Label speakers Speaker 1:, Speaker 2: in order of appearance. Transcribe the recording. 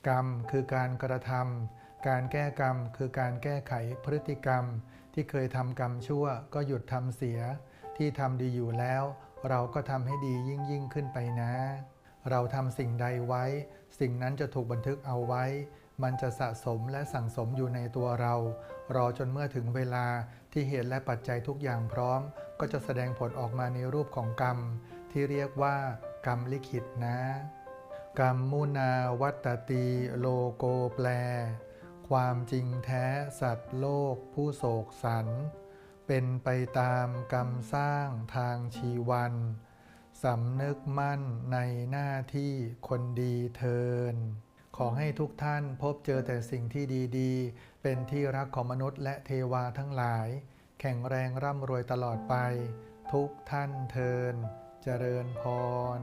Speaker 1: กรรมคือการกระทำการแก้กรรมคือการแก้ไขพฤติกรรมที่เคยทำกรรมชั่วก็หยุดทำเสียที่ทำดีอยู่แล้วเราก็ทำให้ดียิ่งขึ้นไปนะเราทำสิ่งใดไว้สิ่งนั้นจะถูกบันทึกเอาไว้มันจะสะสมและสั่งสมอยู่ในตัวเรารอจนเมื่อถึงเวลาที่เหตุและปัจจัยทุกอย่างพร้อมก็จะแสดงผลออกมาในรูปของกรรมที่เรียกว่ากรรมลิขิตนะกรรมมุนาวัตติโลโกแปลความจริงแท้สัตว์โลกผู้โศกสันเป็นไปตามกรรมสร้างทางชีวันสำนึกมั่นในหน้าที่คนดีเทินขอให้ทุกท่านพบเจอแต่สิ่งที่ดีๆเป็นที่รักของมนุษย์และเทวาทั้งหลายแข็งแรงร่ำรวยตลอดไปทุกท่านเทินเจริญพร